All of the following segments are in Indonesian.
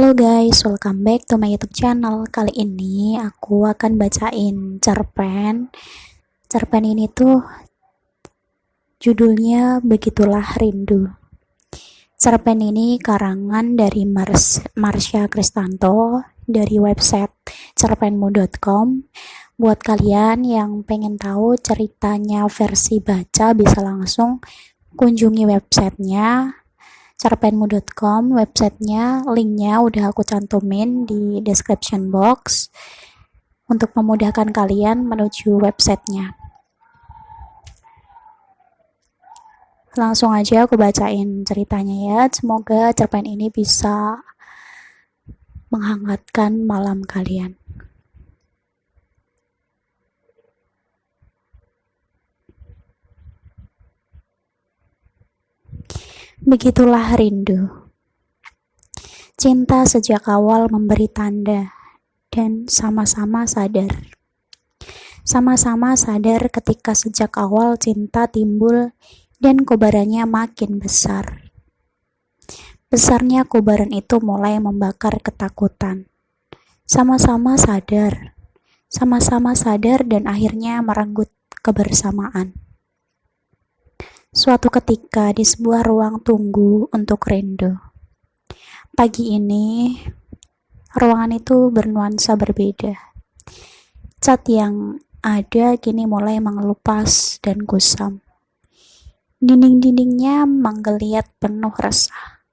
Halo guys, welcome back to my YouTube channel. Kali ini aku akan bacain cerpen. Cerpen ini tuh judulnya Begitulah Rindu. Cerpen ini karangan dari Marsha Kristanto dari website cerpenmu.com. Buat kalian yang pengen tahu ceritanya versi baca bisa langsung kunjungi websitenya cerpenmu.com. Websitenya, linknya udah aku cantumin di description box untuk memudahkan kalian menuju websitenya. Langsung aja aku bacain ceritanya ya. Semoga cerpen ini bisa menghangatkan malam kalian. Begitulah rindu. Cinta sejak awal memberi tanda dan sama-sama sadar. Sama-sama sadar ketika sejak awal cinta timbul dan kobarannya makin besar. Besarnya kobaran itu mulai membakar ketakutan. Sama-sama sadar dan akhirnya merenggut kebersamaan. Suatu ketika di sebuah ruang tunggu untuk rindu. Pagi ini, ruangan itu bernuansa berbeda. Cat yang ada kini mulai mengelupas dan kusam. Dinding-dindingnya menggeliat penuh resah.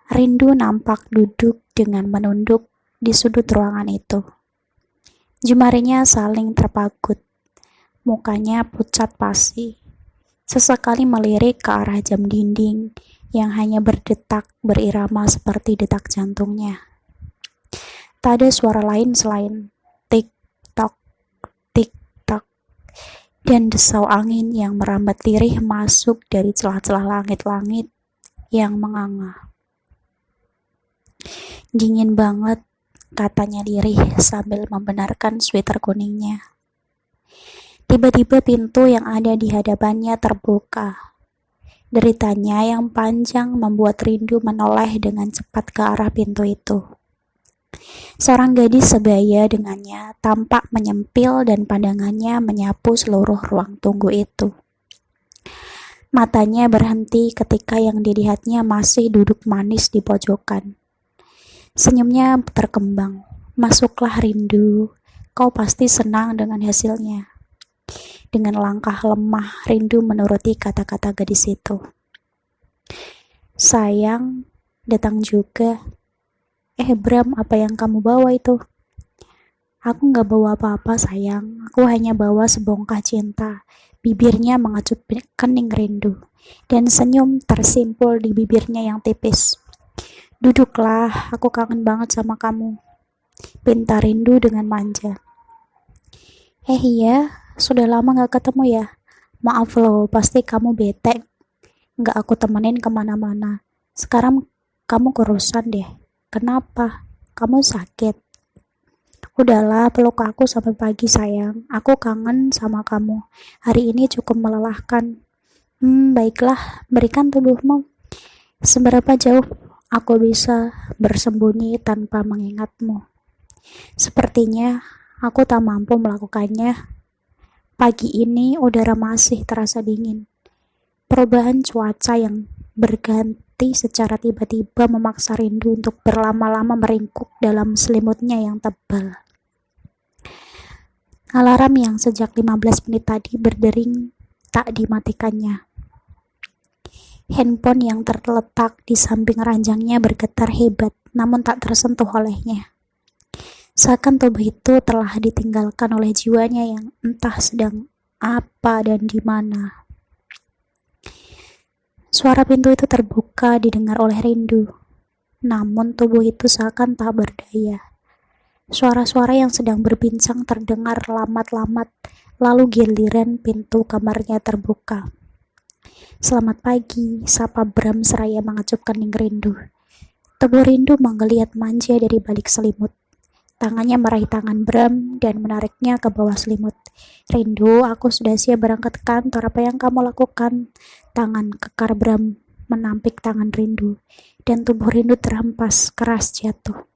Rindu nampak duduk dengan menunduk di sudut ruangan itu. Jemarinya saling terpagut. Mukanya pucat pasi. Sesekali melirik ke arah jam dinding yang hanya berdetak berirama seperti detak jantungnya. Tak ada suara lain selain tik-tok, tik-tok, dan desau angin yang merambat lirih masuk dari celah-celah langit-langit yang menganga. Dingin banget, katanya lirih sambil membenarkan sweater kuningnya. Tiba-tiba pintu yang ada di hadapannya terbuka. Deritanya yang panjang membuat rindu menoleh dengan cepat ke arah pintu itu. Seorang gadis sebaya dengannya tampak menyempil dan pandangannya menyapu seluruh ruang tunggu itu. Matanya berhenti ketika yang dilihatnya masih duduk manis di pojokan. Senyumnya terkembang. Masuklah rindu, kau pasti senang dengan hasilnya. Dengan langkah lemah, rindu menuruti kata-kata gadis itu. Sayang, datang juga. Bram, apa yang kamu bawa itu? Aku gak bawa apa-apa sayang, aku hanya bawa sebongkah cinta. Bibirnya mengacup kening rindu, dan senyum tersimpul di bibirnya yang tipis. Duduklah, aku kangen banget sama kamu. Pinta rindu dengan manja. Iya, sudah lama gak ketemu ya? Maaf loh, pasti kamu bete. Gak aku temenin kemana-mana. Sekarang kamu kurusan deh. Kenapa? Kamu sakit? Udahlah, peluk aku sampai pagi sayang. Aku kangen sama kamu. Hari ini cukup melelahkan. Baiklah, berikan tubuhmu. Seberapa jauh aku bisa bersembunyi tanpa mengingatmu? Sepertinya aku tak mampu melakukannya. Pagi ini udara masih terasa dingin. Perubahan cuaca yang berganti secara tiba-tiba memaksa rindu untuk berlama-lama meringkuk dalam selimutnya yang tebal. Alarm yang sejak 15 menit tadi berdering tak dimatikannya. Handphone yang terletak di samping ranjangnya bergetar hebat namun tak tersentuh olehnya. Seakan tubuh itu telah ditinggalkan oleh jiwanya yang entah sedang apa dan di mana. Suara pintu itu terbuka didengar oleh rindu, namun tubuh itu seakan tak berdaya. Suara-suara yang sedang berbincang terdengar lamat-lamat, lalu giliran pintu kamarnya terbuka. Selamat pagi, sapa Bram seraya mengacup kening rindu. Tubuh rindu menggeliat manja dari balik selimut. Tangannya meraih tangan Bram dan menariknya ke bawah selimut. Rindu, aku sudah siap berangkat ke kantor. Apa yang kamu lakukan? Tangan kekar Bram menampik tangan rindu, dan tubuh rindu terhempas keras jatuh.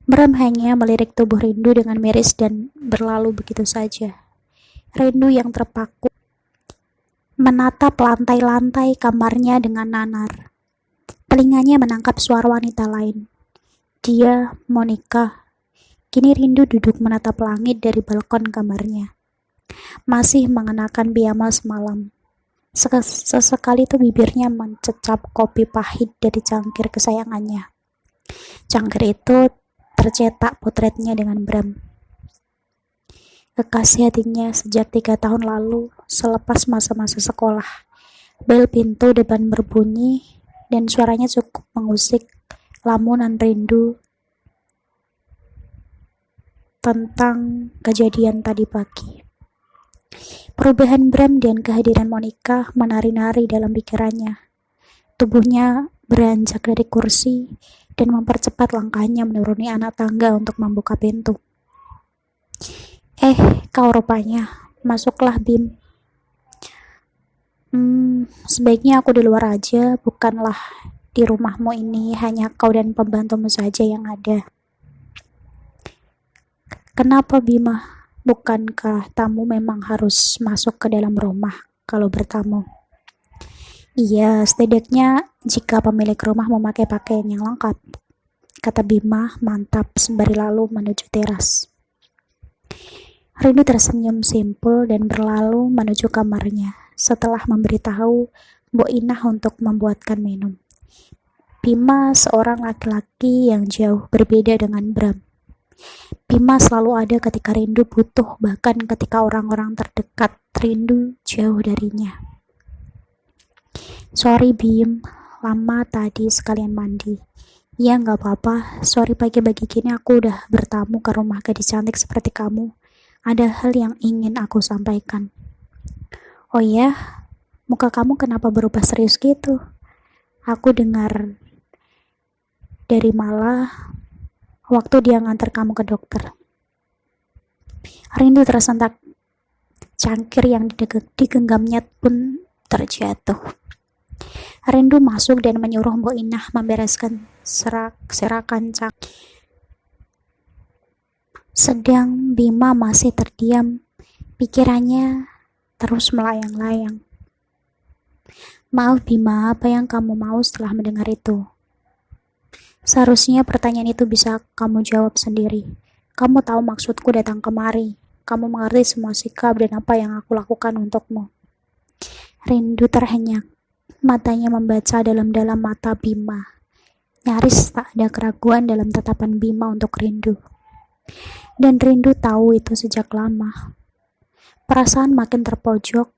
Bram hanya melirik tubuh rindu dengan miris dan berlalu begitu saja. Rindu yang terpaku menatap lantai-lantai kamarnya dengan nanar. Telinganya menangkap suara wanita lain. Dia, Monica. Kini rindu duduk menatap langit dari balkon kamarnya. Masih mengenakan piyama semalam. Sesekali tuh bibirnya mencecap kopi pahit dari cangkir kesayangannya. Cangkir itu tercetak potretnya dengan Bram. Kekasih hatinya sejak 3 tahun lalu, selepas masa-masa sekolah. Bel pintu depan berbunyi, dan suaranya cukup mengusik lamunan rindu tentang kejadian tadi pagi. Perubahan Bram dan kehadiran Monica menari-nari dalam pikirannya. Tubuhnya beranjak dari kursi dan mempercepat langkahnya menuruni anak tangga untuk membuka pintu. Kau rupanya. Masuklah, Bim. Sebaiknya aku di luar aja, bukanlah di rumahmu ini hanya kau dan pembantumu saja yang ada. Kenapa, Bima? Bukankah tamu memang harus masuk ke dalam rumah kalau bertamu? Iya, setidaknya jika pemilik rumah memakai pakaian yang lengkap, kata Bima mantap sembari lalu menuju teras. Rindu tersenyum simpul dan berlalu menuju kamarnya setelah memberitahu Mbok Inah untuk membuatkan minum. Bima seorang laki-laki yang jauh berbeda dengan Bram. Bima selalu ada ketika rindu butuh, bahkan ketika orang-orang terdekat rindu jauh darinya. Sorry Bim, lama tadi sekalian mandi. Ya gak apa-apa, sorry pagi-pagi gini aku udah bertamu ke rumah gadis cantik seperti kamu. Ada hal yang ingin aku sampaikan. Oh ya, muka kamu kenapa berubah serius gitu? Aku dengar dari Mala waktu dia ngantar kamu ke dokter. Rindu tersentak. Cangkir yang digenggamnya pun terjatuh. Rindu masuk dan menyuruh Mbok Inah membereskan serakan cangkir. Sedang Bima masih terdiam, pikirannya terus melayang-layang. Maaf Bima, apa yang kamu mau setelah mendengar itu? Seharusnya pertanyaan itu bisa kamu jawab sendiri. Kamu tahu maksudku datang kemari. Kamu mengerti semua sikap dan apa yang aku lakukan untukmu. Rindu terhenyak. Matanya membaca dalam-dalam mata Bima. Nyaris tak ada keraguan dalam tatapan Bima untuk Rindu. Dan Rindu tahu itu sejak lama. Perasaan makin terpojok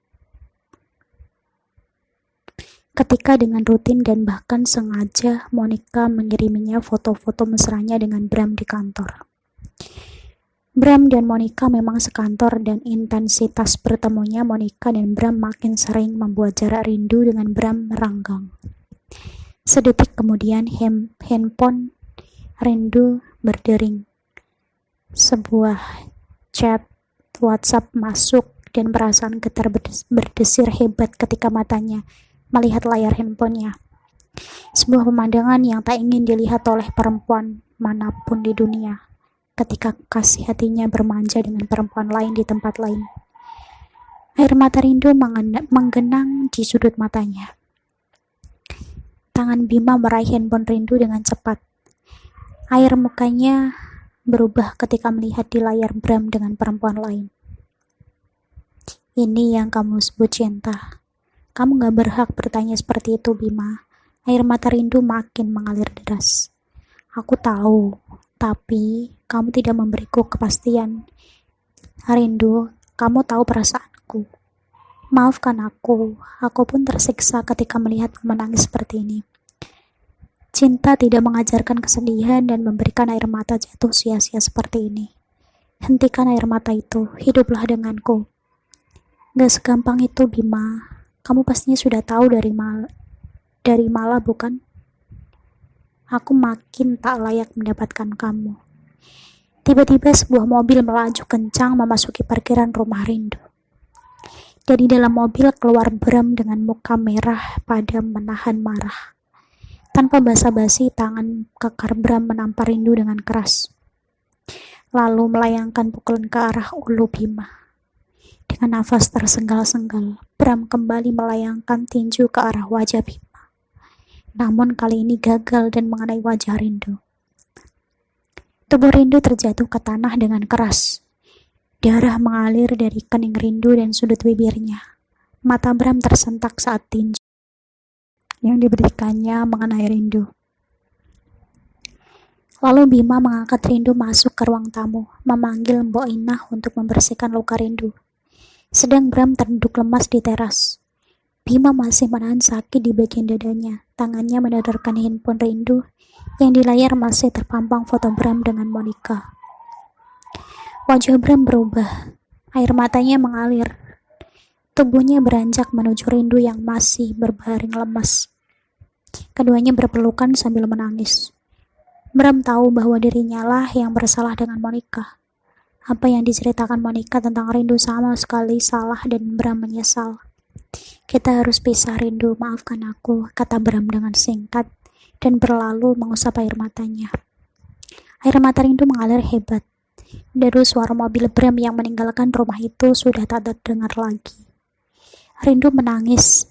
ketika dengan rutin dan bahkan sengaja Monica mengiriminya foto-foto mesranya dengan Bram di kantor. Bram dan Monica memang sekantor dan intensitas bertemunya Monica dan Bram makin sering membuat jarak rindu dengan Bram merenggang. Sedetik kemudian handphone Rindu berdering. Sebuah chat WhatsApp masuk dan perasaan getar berdesir hebat ketika matanya melihat layar handphonenya. Sebuah pemandangan yang tak ingin dilihat oleh perempuan manapun di dunia ketika kasih hatinya bermanja dengan perempuan lain di tempat lain. Air mata Rindu menggenang di sudut matanya. Tangan Bima meraih handphone Rindu dengan cepat. Air mukanya berubah ketika melihat di layar Bram dengan perempuan lain. Ini yang kamu sebut cinta. Kamu gak berhak bertanya seperti itu, Bima. Air mata Rindu makin mengalir deras. Aku tahu, tapi kamu tidak memberiku kepastian. Rindu, kamu tahu perasaanku. Maafkan aku pun tersiksa ketika melihatmu menangis seperti ini. Cinta tidak mengajarkan kesedihan dan memberikan air mata jatuh sia-sia seperti ini. Hentikan air mata itu, hiduplah denganku. Gak segampang itu, Bima. Kamu pastinya sudah tahu dari Mala, bukan? Aku makin tak layak mendapatkan kamu. Tiba-tiba sebuah mobil melaju kencang memasuki parkiran rumah Rindu. Dari dalam mobil keluar Bram dengan muka merah padam menahan marah. Tanpa basa-basi, tangan kekar Bram menampar Rindu dengan keras. Lalu melayangkan pukulan ke arah ulu Bima. Dengan nafas tersengal-sengal, Bram kembali melayangkan tinju ke arah wajah Bima. Namun kali ini gagal dan mengenai wajah Rindu. Tubuh Rindu terjatuh ke tanah dengan keras. Darah mengalir dari kening Rindu dan sudut bibirnya. Mata Bram tersentak saat tinju yang diberikannya mengenai Rindu. Lalu Bima mengangkat Rindu masuk ke ruang tamu, memanggil Mbok Inah untuk membersihkan luka Rindu. Sedang Bram terduduk lemas di teras. Bima masih menahan sakit di bagian dadanya. Tangannya menodorkan handphone Rindu yang di layar masih terpampang foto Bram dengan Monica. Wajah Bram berubah. Air matanya mengalir. Tubuhnya beranjak menuju Rindu yang masih berbaring lemas. Keduanya berpelukan sambil menangis. Bram tahu bahwa dirinya lah yang bersalah dengan Monica. Apa yang diceritakan Monica tentang Rindu sama sekali salah dan Bram menyesal. Kita harus pisah Rindu, maafkan aku, kata Bram dengan singkat dan berlalu mengusap air matanya. Air mata Rindu mengalir hebat. Deru suara mobil Bram yang meninggalkan rumah itu sudah tak terdengar lagi. Rindu menangis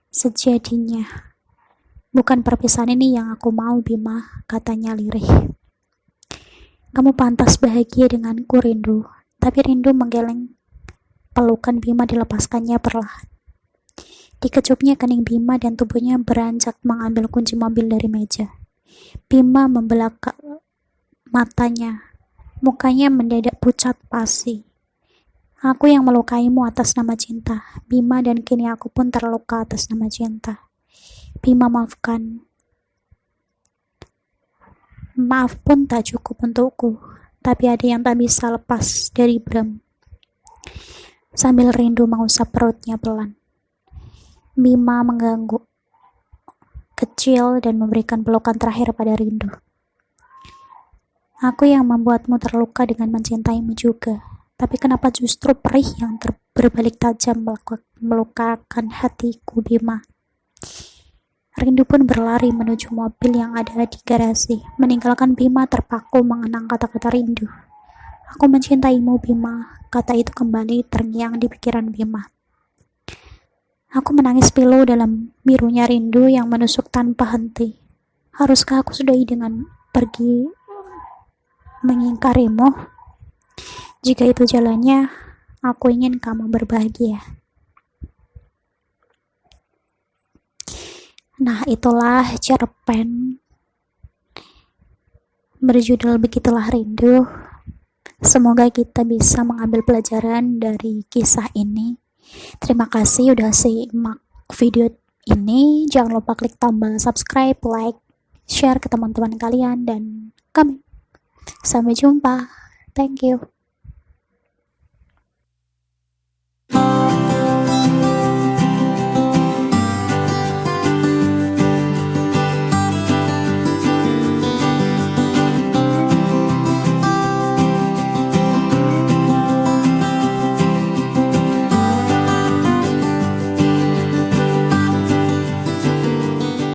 sejadinya. Bukan perpisahan ini yang aku mau, Bima, katanya lirih. Kamu pantas bahagia denganku, Rindu. Tapi Rindu menggeleng. Pelukan Bima dilepaskannya perlahan. Dikecupnya kening Bima dan tubuhnya beranjak mengambil kunci mobil dari meja. Bima membelak matanya. Mukanya mendadak pucat pasi. Aku yang melukaimu atas nama cinta, Bima, dan kini aku pun terluka atas nama cinta. Bima, maafkan. Maaf pun tak cukup untukku, tapi ada yang tak bisa lepas dari Bram. Sambil Rindu mengusap perutnya pelan. Bima mengganggu kecil dan memberikan pelukan terakhir pada Rindu. Aku yang membuatmu terluka dengan mencintaimu juga, tapi kenapa justru perih yang berbalik tajam melukakan hatiku, Bima? Rindu pun berlari menuju mobil yang ada di garasi, meninggalkan Bima terpaku mengenang kata-kata Rindu. Aku mencintaimu, Bima, kata itu kembali terngiang di pikiran Bima. Aku menangis pilu dalam birunya Rindu yang menusuk tanpa henti. Haruskah aku sudahi dengan pergi mengingkarimu? Jika itu jalannya, aku ingin kamu berbahagia. Nah, itulah cerpen berjudul Begitulah Rindu. Semoga kita bisa mengambil pelajaran dari kisah ini. Terima kasih udah simak video ini. Jangan lupa klik tombol subscribe, like, share ke teman-teman kalian, dan komen. Sampai jumpa. Thank you.